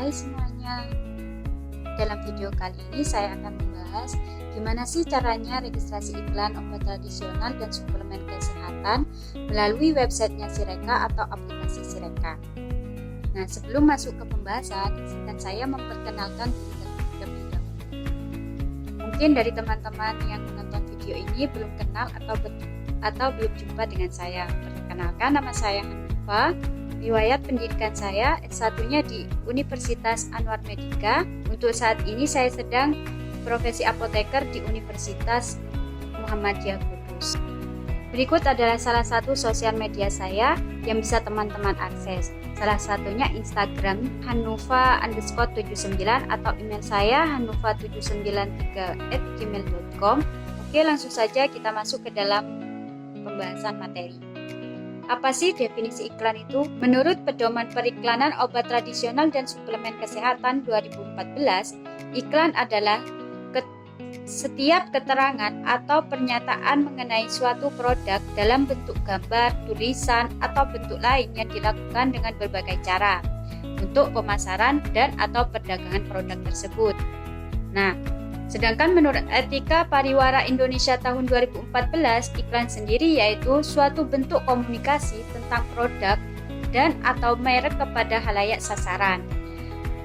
Hai semuanya, dalam video kali ini saya akan membahas gimana sih caranya registrasi iklan obat tradisional dan suplemen kesehatan melalui websitenya Sireka atau aplikasi Sireka. Nah, sebelum masuk ke pembahasan, izinkan saya memperkenalkan diri terlebih dahulu. Mungkin dari teman-teman yang menonton video ini belum kenal atau belum jumpa dengan saya. Perkenalkan, nama saya Hanifa. Riwayat pendidikan saya S1-nya di Universitas Anwar Medika. Untuk saat ini saya sedang profesi apoteker di Universitas Muhammadiyah Kudus. Berikut adalah salah satu sosial media saya yang bisa teman-teman akses. Salah satunya Instagram hanufa_79 atau email saya hanufa793@gmail.com. Oke, langsung saja kita masuk ke dalam pembahasan materi. Apa sih definisi iklan itu? Menurut Pedoman Periklanan Obat Tradisional dan Suplemen Kesehatan 2014, iklan adalah setiap keterangan atau pernyataan mengenai suatu produk dalam bentuk gambar, tulisan, atau bentuk lain yang dilakukan dengan berbagai cara untuk pemasaran dan atau perdagangan produk tersebut. Nah, sedangkan menurut Etika Pariwara Indonesia tahun 2014, iklan sendiri yaitu suatu bentuk komunikasi tentang produk dan atau merek kepada halayak sasaran,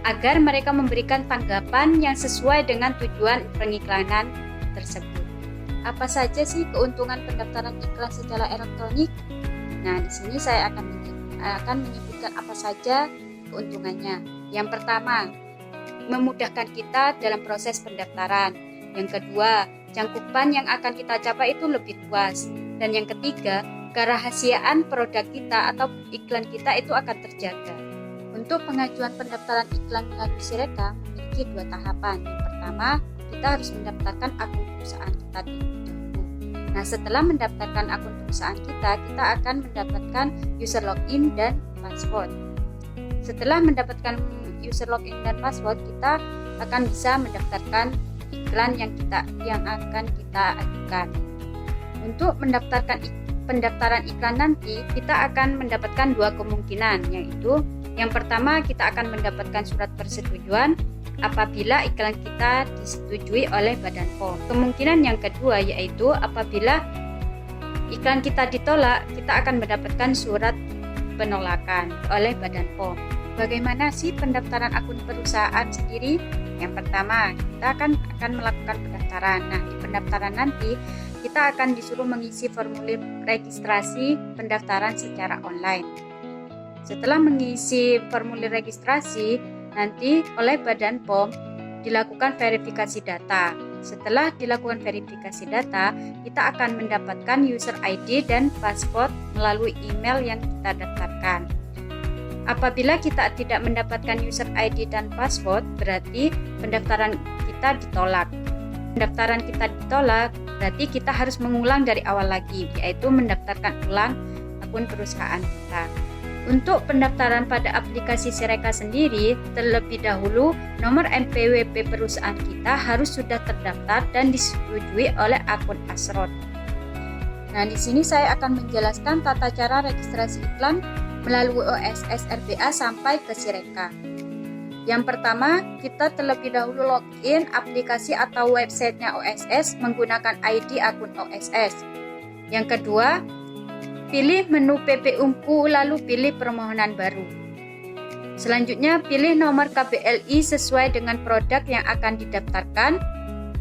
agar mereka memberikan tanggapan yang sesuai dengan tujuan pengiklanan tersebut. Apa saja sih keuntungan pendaftaran iklan secara elektronik? Nah, di sini saya akan menyebutkan apa saja keuntungannya. Yang pertama, memudahkan kita dalam proses pendaftaran. Yang kedua, cakupan yang akan kita capai itu lebih luas. Dan yang ketiga, kerahasiaan produk kita atau iklan kita itu akan terjaga. Untuk pengajuan pendaftaran iklan melalui Sireka memiliki dua tahapan. Yang pertama, kita harus mendaftarkan akun perusahaan kita terlebih dahulu. Nah, setelah mendaftarkan akun perusahaan kita akan mendapatkan user login dan password. Setelah mendapatkan user login dan password, kita akan bisa mendaftarkan iklan yang akan kita ajukan. Untuk pendaftaran iklan nanti, kita akan mendapatkan dua kemungkinan, yaitu yang pertama, kita akan mendapatkan surat persetujuan apabila iklan kita disetujui oleh Badan POM. Kemungkinan yang kedua yaitu apabila iklan kita ditolak, kita akan mendapatkan surat penolakan oleh Badan POM. Bagaimana sih pendaftaran akun perusahaan sendiri? Yang pertama, kita akan melakukan pendaftaran. Nah, di pendaftaran nanti kita akan disuruh mengisi formulir registrasi pendaftaran secara online. Setelah mengisi formulir registrasi, nanti oleh Badan POM dilakukan verifikasi data. Setelah dilakukan verifikasi data, kita akan mendapatkan user ID dan password melalui email yang kita daftarkan. Apabila kita tidak mendapatkan user ID dan password, berarti pendaftaran kita ditolak. Pendaftaran kita ditolak, berarti kita harus mengulang dari awal lagi, yaitu mendaftarkan ulang akun perusahaan kita. Untuk pendaftaran pada aplikasi Sireka sendiri, terlebih dahulu nomor NPWP perusahaan kita harus sudah terdaftar dan disetujui oleh akun Asrot. Nah, di sini saya akan menjelaskan tata cara registrasi iklan melalui OSS RBA sampai ke Sireka. Yang pertama, kita terlebih dahulu login aplikasi atau websitenya OSS menggunakan ID akun OSS. Yang kedua, pilih menu PP Ungu lalu pilih permohonan baru. Selanjutnya, pilih nomor KBLI sesuai dengan produk yang akan didaftarkan.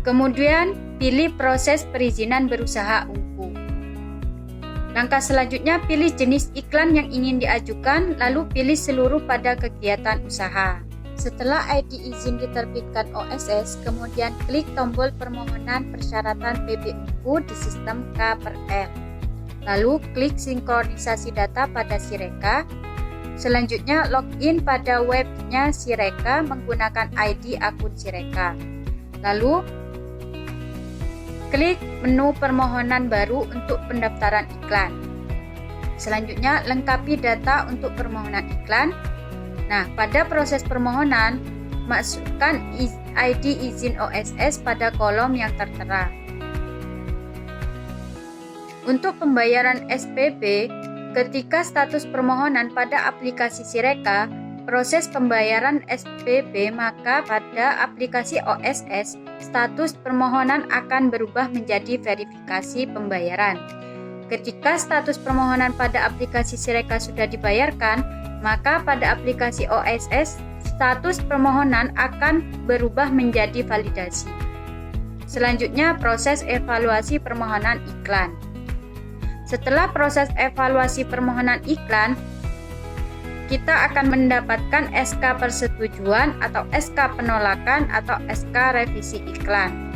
Kemudian, pilih proses perizinan berusaha Ungu. Langkah selanjutnya, pilih jenis iklan yang ingin diajukan, lalu pilih seluruh pada kegiatan usaha. Setelah ID izin diterbitkan OSS, kemudian klik tombol permohonan persyaratan PP Ungu di sistem K/L. Lalu klik sinkronisasi data pada Sireka. Selanjutnya, login pada webnya Sireka menggunakan ID akun Sireka. Lalu klik menu permohonan baru untuk pendaftaran iklan. Selanjutnya, lengkapi data untuk permohonan iklan. Nah, pada proses permohonan, masukkan ID izin OSS pada kolom yang tertera. Untuk pembayaran SPP, ketika status permohonan pada aplikasi Sireka, proses pembayaran SPB, maka pada aplikasi OSS, status permohonan akan berubah menjadi verifikasi pembayaran. Ketika status permohonan pada aplikasi Sireka sudah dibayarkan, maka pada aplikasi OSS, status permohonan akan berubah menjadi validasi. Selanjutnya, proses evaluasi permohonan iklan. Setelah proses evaluasi permohonan iklan, kita akan mendapatkan SK persetujuan atau SK penolakan atau SK revisi iklan.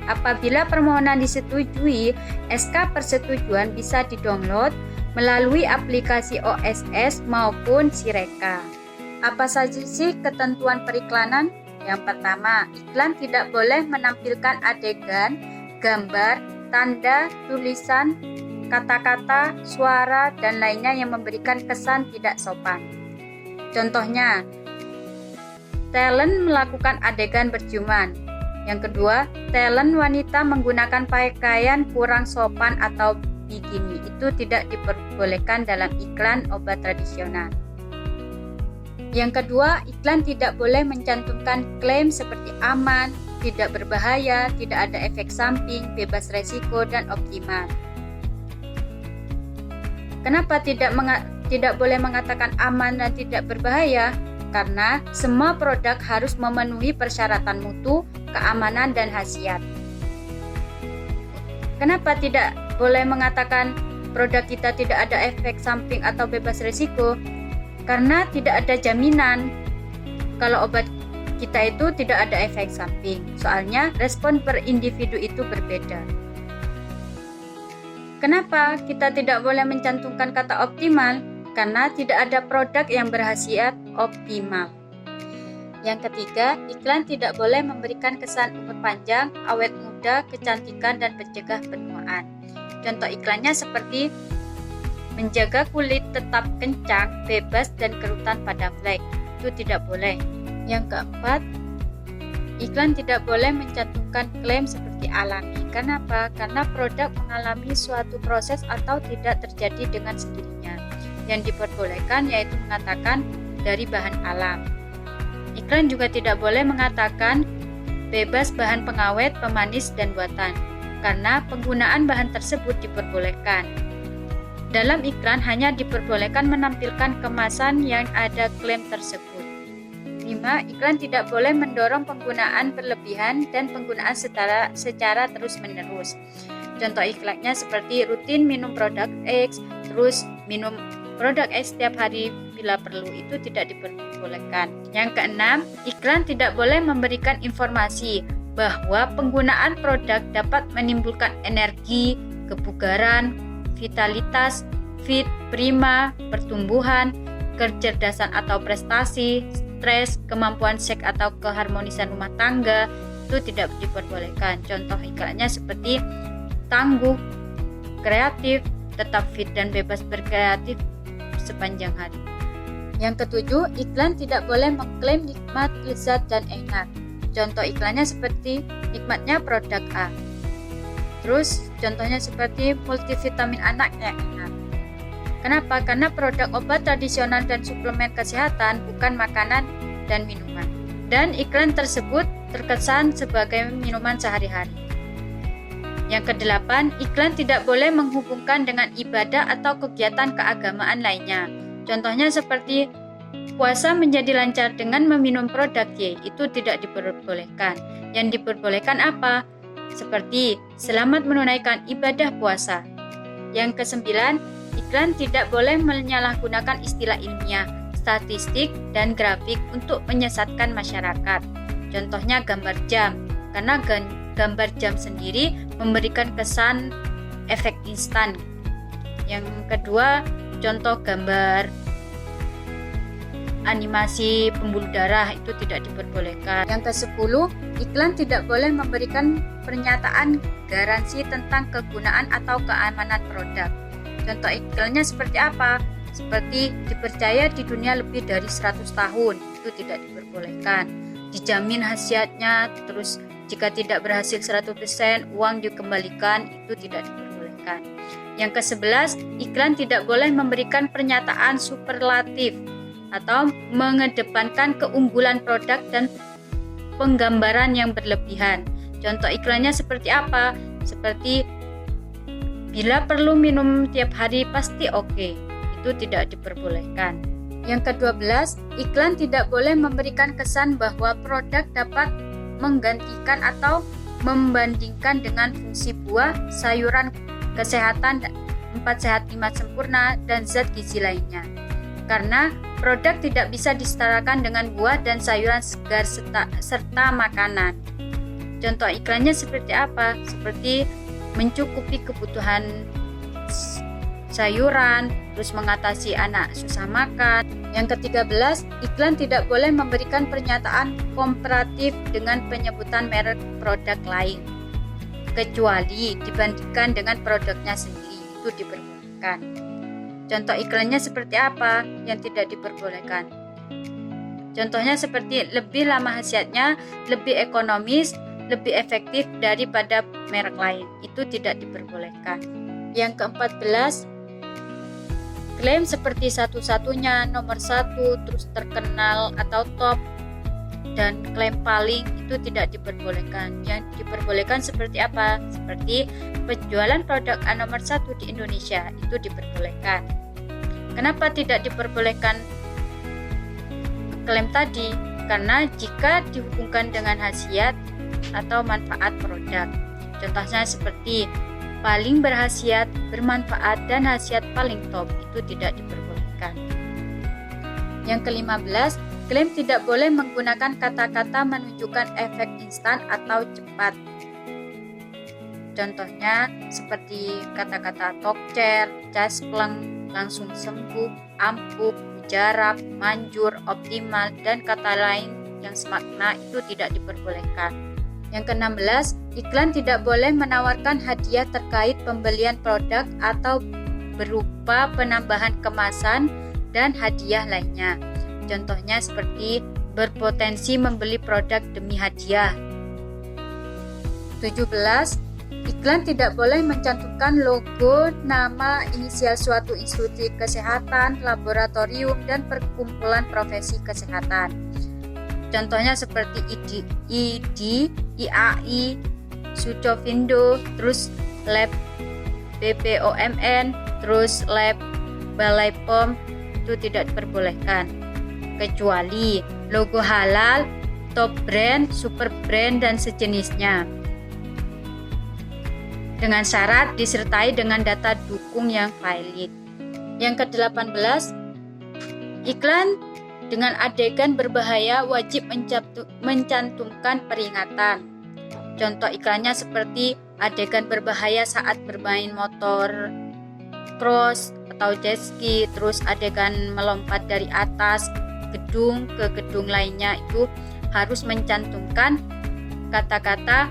Apabila permohonan disetujui, SK persetujuan bisa didownload melalui aplikasi OSS maupun Sireka. Apa saja sih ketentuan periklanan? Yang pertama, iklan tidak boleh menampilkan adegan, gambar, tanda, tulisan, kata-kata, suara, dan lainnya yang memberikan kesan tidak sopan. Contohnya, talent melakukan adegan berciuman. Yang kedua, talent wanita menggunakan pakaian kurang sopan atau bikini. Itu tidak diperbolehkan dalam iklan obat tradisional. Yang kedua, iklan tidak boleh mencantumkan klaim seperti aman, tidak berbahaya, tidak ada efek samping, bebas resiko, dan optimal. Kenapa tidak boleh mengatakan aman dan tidak berbahaya? Karena semua produk harus memenuhi persyaratan mutu, keamanan, dan khasiat. Kenapa tidak boleh mengatakan produk kita tidak ada efek samping atau bebas risiko? Karena tidak ada jaminan kalau obat kita itu tidak ada efek samping. Soalnya respon per individu itu berbeda. Kenapa kita tidak boleh mencantumkan kata optimal? Karena tidak ada produk yang berkhasiat optimal. Yang ketiga, iklan tidak boleh memberikan kesan umur panjang, awet muda, kecantikan, dan pencegah penuaan. Contoh iklannya seperti menjaga kulit tetap kencang, bebas, dan kerutan pada flek. Itu tidak boleh. Yang keempat, iklan tidak boleh mencantumkan klaim seperti alami. Kenapa? Karena produk mengalami suatu proses atau tidak terjadi dengan sendirinya. Yang diperbolehkan yaitu mengatakan dari bahan alam. Iklan juga tidak boleh mengatakan bebas bahan pengawet, pemanis, dan buatan, karena penggunaan bahan tersebut diperbolehkan. Dalam iklan hanya diperbolehkan menampilkan kemasan yang ada klaim tersebut. 5. Iklan tidak boleh mendorong penggunaan berlebihan dan penggunaan secara terus-menerus. Contoh iklannya seperti rutin minum produk X, terus minum produk X setiap hari bila perlu, itu tidak diperbolehkan. Yang keenam, iklan tidak boleh memberikan informasi bahwa penggunaan produk dapat menimbulkan energi, kebugaran, vitalitas, fit, prima, pertumbuhan, kecerdasan atau prestasi, stres, kemampuan seks atau keharmonisan rumah tangga, itu tidak diperbolehkan. Contoh iklannya seperti tangguh, kreatif, tetap fit dan bebas berkreatif sepanjang hari. Yang ketujuh, iklan tidak boleh mengklaim nikmat, lezat, dan enak. Contoh iklannya seperti nikmatnya produk A. Terus contohnya seperti multivitamin anak yang enak. Kenapa? Karena produk obat tradisional dan suplemen kesehatan bukan makanan dan minuman. Dan iklan tersebut terkesan sebagai minuman sehari-hari. Yang kedelapan, iklan tidak boleh menghubungkan dengan ibadah atau kegiatan keagamaan lainnya. Contohnya seperti puasa menjadi lancar dengan meminum produk Y, itu tidak diperbolehkan. Yang diperbolehkan apa? Seperti selamat menunaikan ibadah puasa. Yang kesembilan, iklan tidak boleh menyalahgunakan istilah ilmiah, statistik, dan grafik untuk menyesatkan masyarakat. Contohnya gambar jam, karena gambar jam sendiri memberikan kesan efek instan. Yang kedua, contoh gambar animasi pembuluh darah, itu tidak diperbolehkan. Yang ke-10, iklan tidak boleh memberikan pernyataan garansi tentang kegunaan atau keamanan produk. Contoh iklannya seperti apa? Seperti dipercaya di dunia lebih dari 100 tahun, itu tidak diperbolehkan. Dijamin khasiatnya, terus jika tidak berhasil 100%, uang dikembalikan, itu tidak diperbolehkan. Yang ke-11, iklan tidak boleh memberikan pernyataan superlatif atau mengedepankan keunggulan produk dan penggambaran yang berlebihan. Contoh iklannya seperti apa? Seperti bila perlu minum tiap hari pasti oke. Itu tidak diperbolehkan. Yang ke-12, iklan tidak boleh memberikan kesan bahwa produk dapat menggantikan atau membandingkan dengan fungsi buah, sayuran kesehatan, 4 sehat 5 sempurna, dan zat gizi lainnya. Karena produk tidak bisa disetarakan dengan buah dan sayuran segar serta makanan. Contoh iklannya seperti apa? Seperti mencukupi kebutuhan sayuran, terus mengatasi anak susah makan. Yang ke-13, iklan tidak boleh memberikan pernyataan komparatif dengan penyebutan merek produk lain, kecuali dibandingkan dengan produknya sendiri, itu diperbolehkan. Contoh iklannya seperti apa yang tidak diperbolehkan? Contohnya seperti lebih lama khasiatnya, lebih ekonomis, lebih efektif daripada merek lain, itu tidak diperbolehkan. Yang ke-14, klaim seperti satu-satunya, nomor satu, terus terkenal atau top, dan klaim paling itu tidak diperbolehkan. Yang diperbolehkan seperti apa? Seperti penjualan produk A nomor satu di Indonesia, itu diperbolehkan. Kenapa tidak diperbolehkan klaim tadi? Karena jika dihubungkan dengan khasiat atau manfaat produk. Contohnya seperti paling berkhasiat, bermanfaat, dan khasiat paling top, itu tidak diperbolehkan. Yang ke-15, klaim tidak boleh menggunakan kata-kata menunjukkan efek instan atau cepat. Contohnya seperti kata-kata tokcer, caspleng, langsung sembuh, ampuh, mujarab, manjur, optimal, dan kata lain yang semakna, itu tidak diperbolehkan. Yang ke-16, iklan tidak boleh menawarkan hadiah terkait pembelian produk atau berupa penambahan kemasan dan hadiah lainnya. Contohnya seperti berpotensi membeli produk demi hadiah. 17, iklan tidak boleh mencantumkan logo, nama, inisial suatu institusi kesehatan, laboratorium, dan perkumpulan profesi kesehatan. Contohnya seperti ID, IAI, Sucovindo, terus Lab BPOMN, terus Lab Balai POM, itu tidak diperbolehkan. Kecuali logo halal, top brand, super brand, dan sejenisnya. Dengan syarat disertai dengan data dukung yang valid. Yang ke-18, iklan dengan adegan berbahaya wajib mencantumkan peringatan. Contoh iklannya seperti adegan berbahaya saat bermain motor cross atau jet ski, terus adegan melompat dari atas gedung ke gedung lainnya, itu harus mencantumkan kata-kata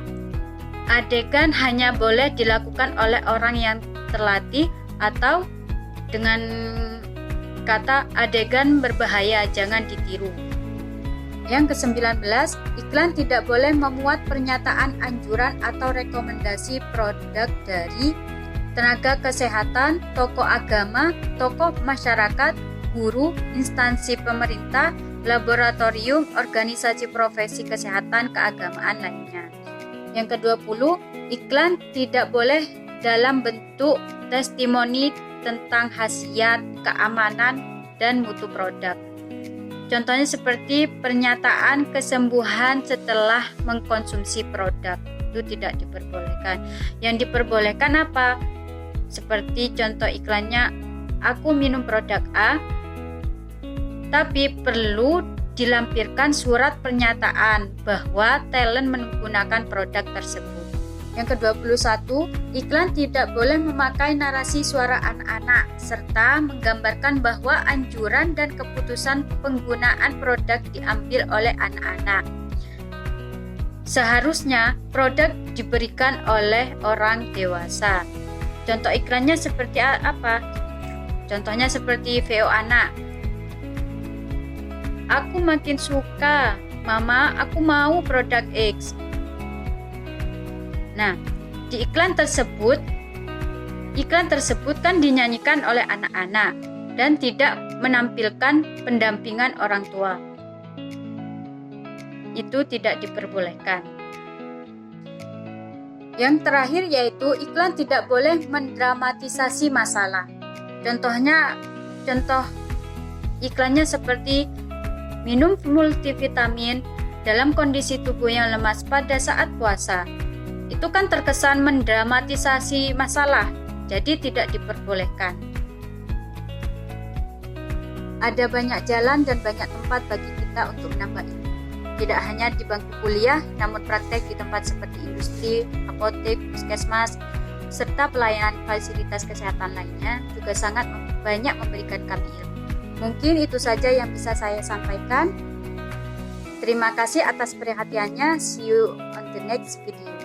adegan hanya boleh dilakukan oleh orang yang terlatih, atau dengan kata adegan berbahaya, jangan ditiru. Yang ke-19, iklan tidak boleh memuat pernyataan anjuran atau rekomendasi produk dari tenaga kesehatan, tokoh agama, tokoh masyarakat, guru, instansi pemerintah, laboratorium, organisasi profesi kesehatan keagamaan lainnya. Yang ke-20, iklan tidak boleh dalam bentuk testimoni tentang khasiat, keamanan, dan mutu produk. Contohnya seperti pernyataan kesembuhan setelah mengkonsumsi produk, itu tidak diperbolehkan. Yang diperbolehkan apa? Seperti contoh iklannya, aku minum produk A, tapi perlu dilampirkan surat pernyataan bahwa talent menggunakan produk tersebut. Yang ke-21, iklan tidak boleh memakai narasi suara anak-anak serta menggambarkan bahwa anjuran dan keputusan penggunaan produk diambil oleh anak-anak. Seharusnya produk diberikan oleh orang dewasa. Contoh iklannya seperti apa? Contohnya seperti VO anak. Aku makin suka, Mama, aku mau produk X. Nah, di iklan tersebut kan dinyanyikan oleh anak-anak dan tidak menampilkan pendampingan orang tua. Itu tidak diperbolehkan. Yang terakhir yaitu iklan tidak boleh mendramatisasi masalah. Contoh iklannya seperti minum multivitamin dalam kondisi tubuh yang lemas pada saat puasa. Itu kan terkesan mendramatisasi masalah, jadi tidak diperbolehkan. Ada banyak jalan dan banyak tempat bagi kita untuk menambah ilmu. Tidak hanya di bangku kuliah, namun praktek di tempat seperti industri, apotek, puskesmas, serta pelayanan fasilitas kesehatan lainnya juga sangat banyak memberikan kami ilmu. Mungkin itu saja yang bisa saya sampaikan. Terima kasih atas perhatiannya. See you on the next video.